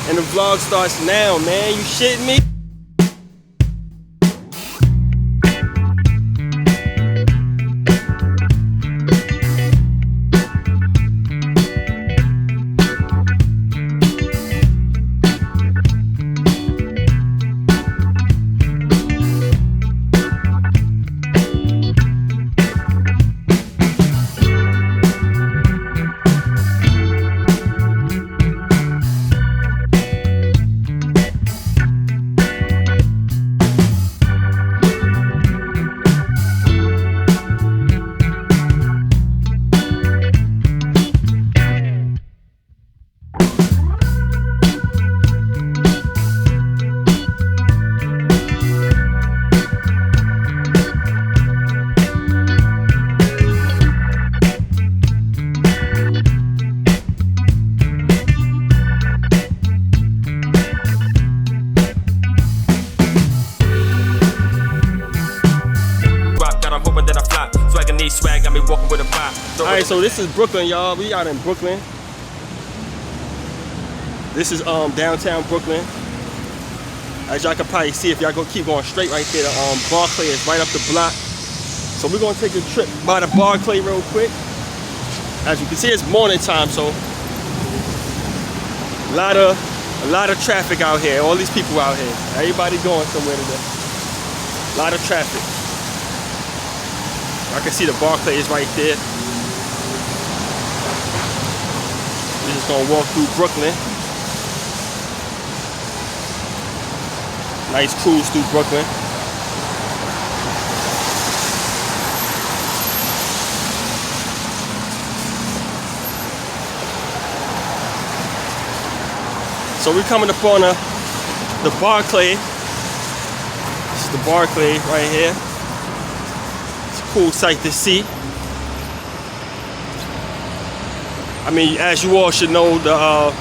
and the vlog starts now, man. You shitting me? Swaganese swag got me walking with a vibe. Alright, so this is Brooklyn, y'all. We out in Brooklyn. This is downtown Brooklyn. As y'all can probably see, if y'all go keep going straight right there, Barclay is right up the block. So we're gonna take a trip by the Barclay real quick. As you can see, it's morning time, so a lot of traffic out here. All these people out here. Everybody going somewhere today. A lot of traffic. I can see the Barclays right there. We're just gonna walk through Brooklyn. Nice cruise through Brooklyn. So we're coming up on the Barclay. This is the Barclay right here. Cool sight to see. I mean, as you all should know, the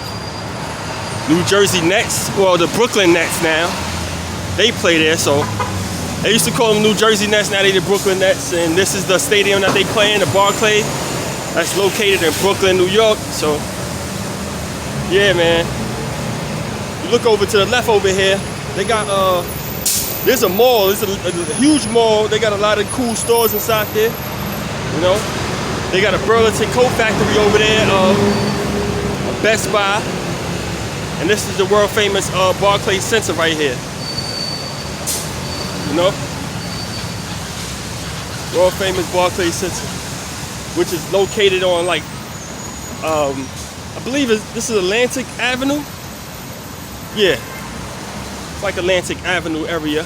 New Jersey Nets, well, the Brooklyn Nets now, they play there. So they used to call them New Jersey Nets, now they the Brooklyn Nets, and this is the stadium that they play in, the Barclay. That's located in Brooklyn, New York. So yeah, man. You look over to the left over here, they got there's a mall. It's a huge mall. They got a lot of cool stores inside there. You know, they got a Burlington coat factory over there, a Best Buy, and this is the world famous Barclays Center right here. You know, world famous Barclays Center, which is located on like, I believe this is Atlantic Avenue. Yeah. It's like Atlantic Avenue area,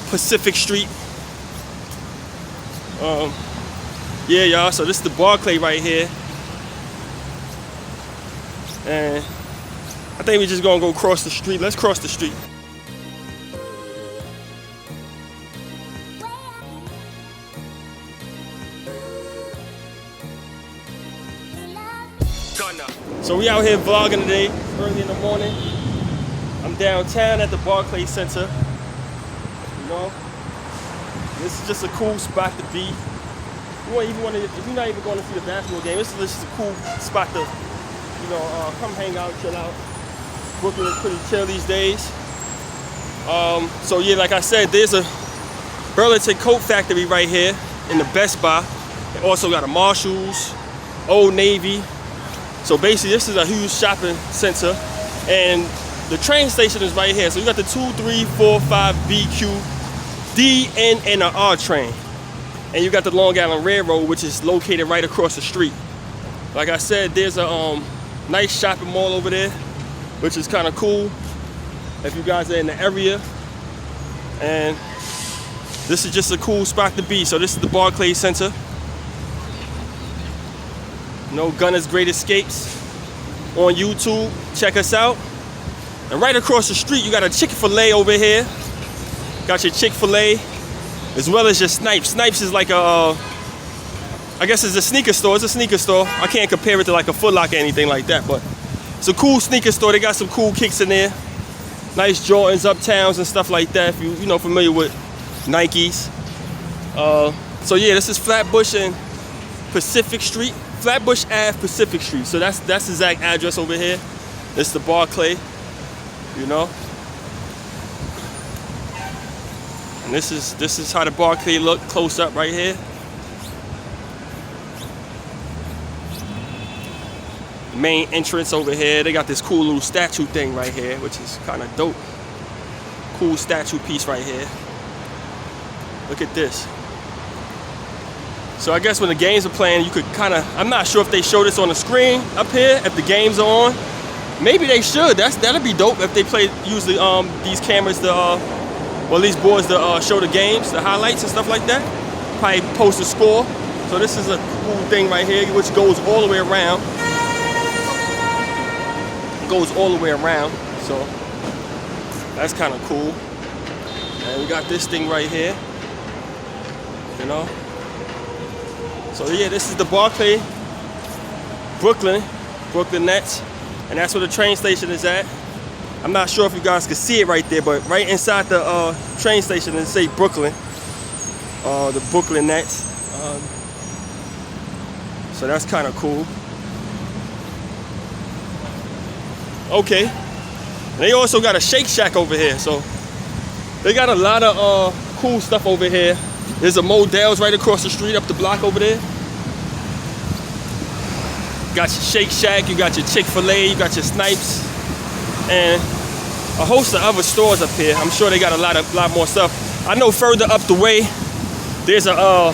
Pacific Street. Yeah, y'all, so this is the Barclay right here. And I think we're just gonna go cross the street. Let's cross the street. So we out here vlogging today, early in the morning. I'm downtown at the Barclays Center. You know, this is just a cool spot to be. If you're not even going to see the basketball game, this is just a cool spot to, you know, come hang out, chill out. Brooklyn is pretty chill these days. So yeah, like I said, there's a Burlington coat factory right here in the Best Buy. They also got a Marshalls, Old Navy. So basically, this is a huge shopping center, and the train station is right here. So you got the 2, 3, 4, 5 BQ, D, N, and an R train. And you got the Long Island Railroad, which is located right across the street. Like I said, there's a nice shopping mall over there, which is kind of cool if you guys are in the area. And this is just a cool spot to be. So this is the Barclays Center. No Gunner's Great Escapes on YouTube. Check us out. And right across the street, you got a Chick-fil-A over here. Got your Chick-fil-A, as well as your Snipes. Snipes is like a, I guess it's a sneaker store. It's a sneaker store. I can't compare it to like a Foot Locker or anything like that, but it's a cool sneaker store. They got some cool kicks in there. Nice Jordans, Uptowns, and stuff like that. If you know familiar with Nikes. So yeah, this is Flatbush and Pacific Street. Flatbush Ave, Pacific Street. So that's the exact address over here. This is the Barclay. you know. And this is how the Barclay look close up right here. Main entrance over here. They got this cool little statue thing right here, which is kind of dope. Cool statue piece right here. Look at this. So I guess when the games are playing, you could kind of, I'm not sure if they show this on the screen up here, if the games are on. Maybe they should. That'd be dope if they play, use these cameras to, well, these boards to show the games, the highlights and stuff like that. Probably post a score. So this is a cool thing right here, which goes all the way around. Goes all the way around, so that's kind of cool. And we got this thing right here, you know. So yeah, this is the Barclay, Brooklyn Nets, and that's where the train station is at. I'm not sure if you guys can see it right there, but right inside the train station, it say Brooklyn, the Brooklyn Nets. So that's kind of cool. Okay, and they also got a Shake Shack over here, so they got a lot of cool stuff over here. There's a Modell's right across the street, up the block over there. Got your Shake Shack, you got your Chick-fil-A, you got your Snipes, and a host of other stores up here. I'm sure they got a lot more stuff. I know further up the way, there's a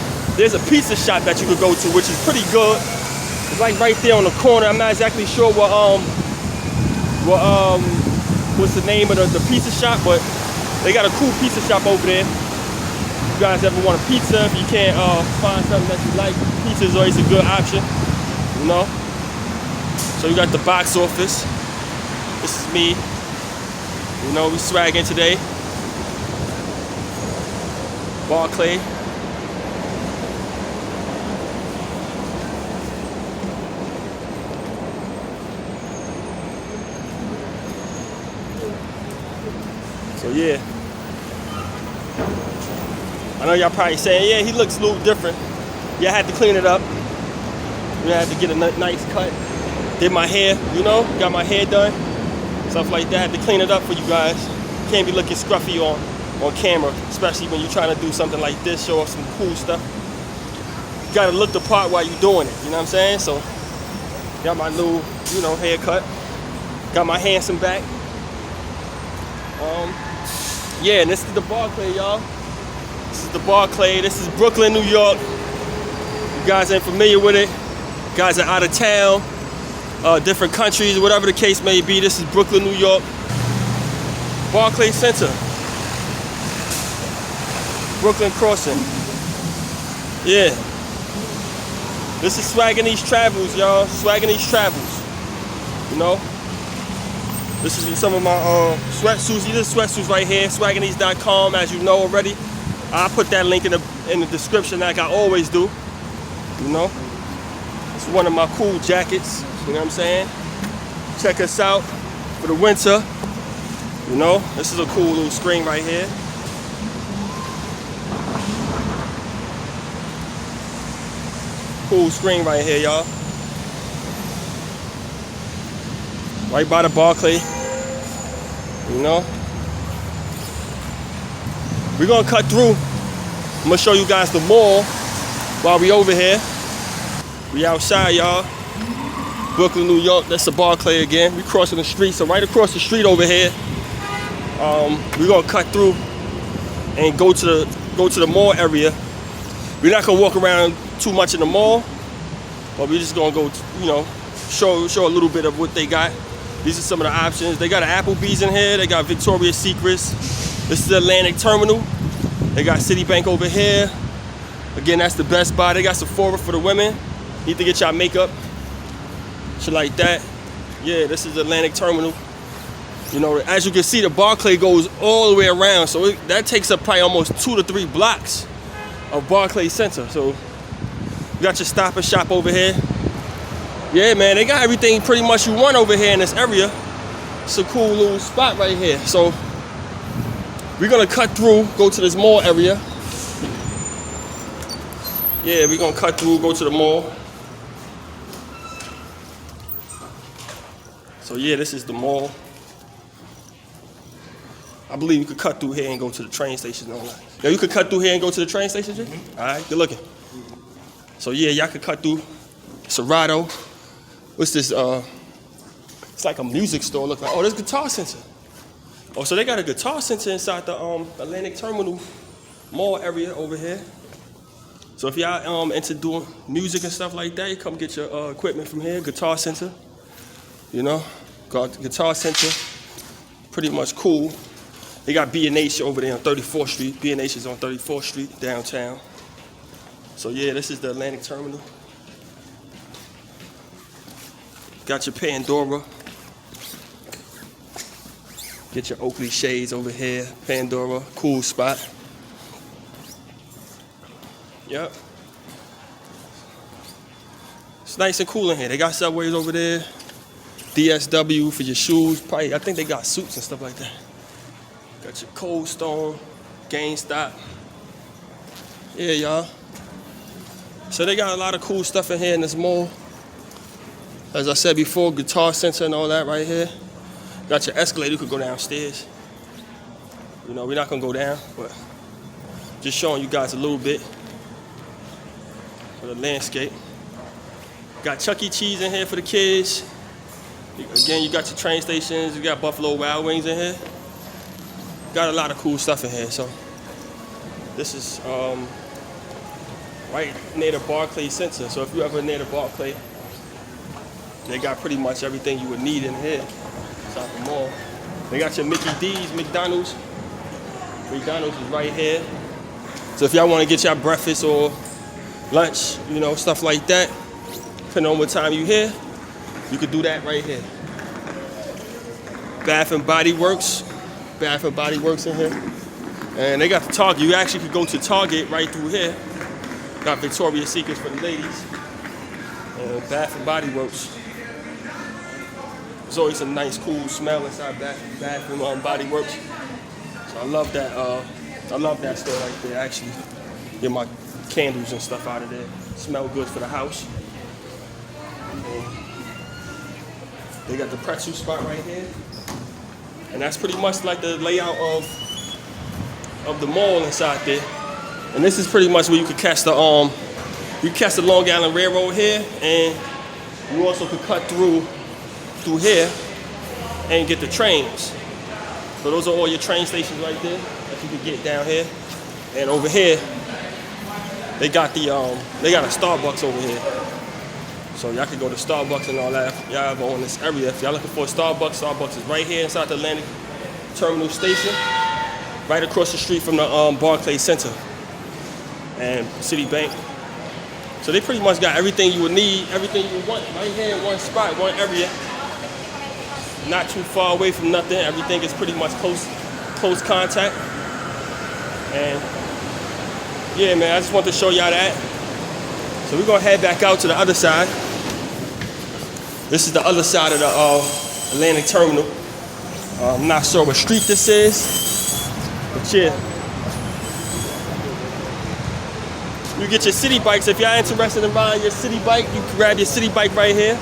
pizza shop that you could go to, which is pretty good. It's like right there on the corner. I'm not exactly sure what's the name of the pizza shop, but they got a cool pizza shop over there. If you guys ever want a pizza, if you can't find something that you like, pizza is always a good option, you know. So you got the box office. This is me. You know, we swagging today. Barclay. So yeah, I know y'all probably saying, yeah, he looks a little different. Yeah, I had to clean it up. I had to get a nice cut. Did my hair, you know, got my hair done. Stuff like that. Had to clean it up for you guys. Can't be looking scruffy on camera, especially when you're trying to do something like this, show off some cool stuff. You gotta look the part while you're doing it, you know what I'm saying? So, got my new, you know, haircut. Got my handsome back. Yeah, and this is the Barclay, y'all. This is the Barclay. This is Brooklyn, New York. You guys ain't familiar with it. You guys are out of town, different countries, whatever the case may be. This is Brooklyn, New York. Barclay Center. Brooklyn Crossing. Yeah. This is Swaganese Travels, y'all. Swaganese Travels. You know? This is some of my sweatsuits. These are sweatsuits right here, Swaganese.com, as you know already. I'll put that link in the description like I always do. You know? It's one of my cool jackets, you know what I'm saying? Check us out for the winter. You know, this is a cool little screen right here. Cool screen right here, y'all. Right by the Barclay, you know. We're gonna cut through. I'm gonna show you guys the mall while we over here. We outside, y'all. Brooklyn, New York. That's the Barclay again. We crossing the street, so right across the street over here. We're gonna cut through and go to the mall area. We're not gonna walk around too much in the mall, but we're just gonna go, you know, show a little bit of what they got. These are some of the options. They got an Applebee's in here. They got Victoria's Secrets. This is the Atlantic Terminal. They got Citibank over here. Again, that's the Best Buy. They got Sephora for the women. Need to get y'all makeup, shit like that. Yeah, this is the Atlantic Terminal. You know, as you can see, the Barclay goes all the way around. So that takes up probably almost 2 to 3 blocks of Barclay Center. So you got your Stop and Shop over here. Yeah, man, they got everything pretty much you want over here in this area. It's a cool little spot right here. So we're gonna cut through, go to this mall area. Yeah, we're gonna cut through, go to the mall. So yeah, this is the mall. I believe you could cut through here and go to the train station and all that. Yo, you could cut through here and go to the train station, Jay? All right, good looking. So yeah, y'all could cut through Serato. What's this? It's like a music store. Look like, oh, there's Guitar Center. Oh, so they got a Guitar Center inside the Atlantic Terminal Mall area over here. So if y'all into doing music and stuff like that, you come get your equipment from here, Guitar Center. You know, got Guitar Center, pretty much cool. They got B&H over there on 34th Street. B&H is on 34th Street, downtown. So yeah, this is the Atlantic Terminal. Got your Pandora. Get your Oakley shades over here. Pandora, cool spot. Yep. It's nice and cool in here. They got Subways over there. DSW for your shoes. Probably, I think they got suits and stuff like that. Got your Cold Stone, GameStop. Yeah, y'all. So they got a lot of cool stuff in here in this mall. As I said before, Guitar Center and all that right here. Got your escalator, you could go downstairs. You know, we're not gonna go down, but just showing you guys a little bit of the landscape. Got Chuck E. Cheese in here for the kids. Again, you got your train stations, you got Buffalo Wild Wings in here. Got a lot of cool stuff in here. So this is right near the Barclays Center. So if you ever near the Barclay, they got pretty much everything you would need in here. Inside the mall. They got your Mickey D's, McDonald's. McDonald's is right here. So if y'all want to get your breakfast or lunch, you know, stuff like that, depending on what time you here, you could do that right here. Bath and Body Works. Bath and Body Works in here. And they got the Target. You actually could go to Target right through here. Got Victoria's Secrets for the ladies. And Bath and Body Works. There's always a nice, cool smell inside Bath and Body Works. So I love that store right there. Actually, get my candles and stuff out of there. Smell good for the house. They got the pretzel spot right here. And that's pretty much like the layout of the mall inside there. And this is pretty much where you could catch the Long Island Railroad here, and you also could cut through here and get the trains. So those are all your train stations right there that you can get down here. And over here, they got a Starbucks over here. So y'all can go to Starbucks and all that. Y'all ever on this area. If y'all looking for a Starbucks, Starbucks is right here inside the Atlantic Terminal Station, right across the street from the Barclays Center and Citibank. So they pretty much got everything you would need, everything you would want right here in one spot, one area. Not too far away from nothing. Everything is pretty much close contact. And yeah, man, I just want to show y'all that. So we're gonna head back out to the other side. This is the other side of the Atlantic Terminal. I'm not sure what street this is, but yeah. You get your city bikes. If y'all interested in riding your city bike, you can grab your city bike right here.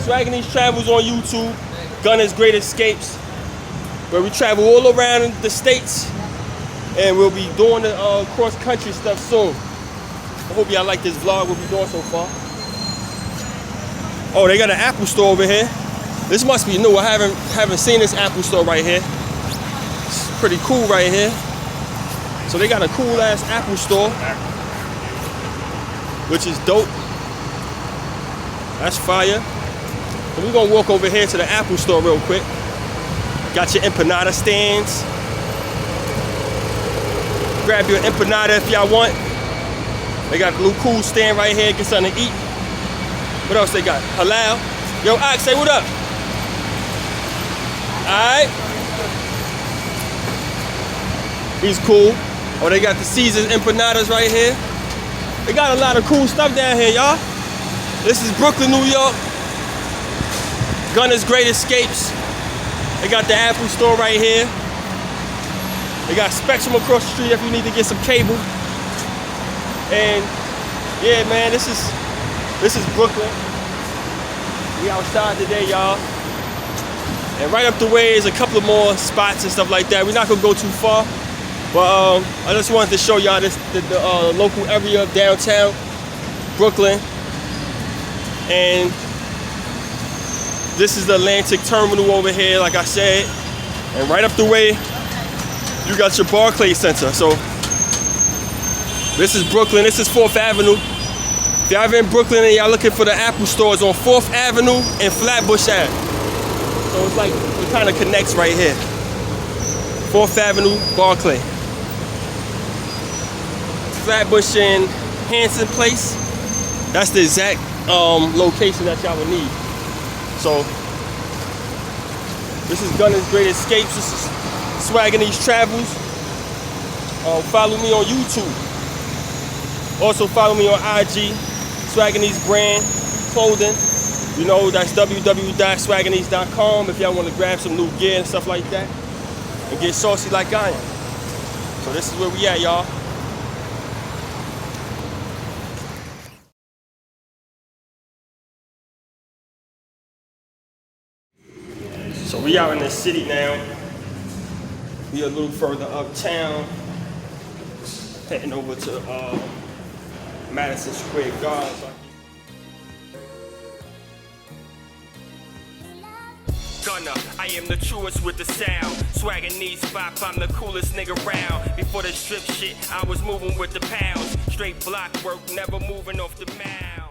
Swaganese Travels on YouTube. Gunner's Great Escapes, where we travel all around the states, and we'll be doing the cross-country stuff soon. I hope y'all like this vlog, what we're doing so far. Oh, they got an Apple store over here. This must be new. I haven't seen this Apple store right here. It's pretty cool right here. So they got a cool ass Apple store, which is dope. That's fire. So we're gonna walk over here to the Apple store real quick. Got your empanada stands. Grab your empanada if y'all want. They got a little cool stand right here, get something to eat. What else they got? Halal. Yo, Ox, say what up. Alright. He's cool. Oh, they got the Caesar's empanadas right here. They got a lot of cool stuff down here, y'all. This is Brooklyn, New York. Gunner's Great Escapes. They got the Apple store right here. They got Spectrum across the street if you need to get some cable. And yeah, man, this is Brooklyn. We outside today, y'all. And right up the way is a couple of more spots and stuff like that. We're not gonna go too far, but I just wanted to show y'all the local area of downtown Brooklyn. And this is the Atlantic Terminal over here, like I said. And right up the way, you got your Barclays Center. So this is Brooklyn, this is 4th Avenue. If y'all ever in Brooklyn and y'all looking for the Apple stores on 4th Avenue and Flatbush Ave. So it's like, it kind of connects right here. 4th Avenue, Barclay. Flatbush and Hanson Place, that's the exact location that y'all would need. So, this is Gunner's Great Escapes. This is Swaganese Travels. Follow me on YouTube. Also follow me on IG, Swaganese Brand Clothing. You know, that's www.swaganese.com if y'all want to grab some new gear and stuff like that. And get saucy like I am. So this is where we at, y'all. So we out in the city now. We a little further uptown. Heading over to Madison Square Garden. Gunner, I am the truest with the sound. Swaganese pop, I'm the coolest nigga round. Before the strip shit, I was moving with the pounds. Straight block work, never moving off the mound.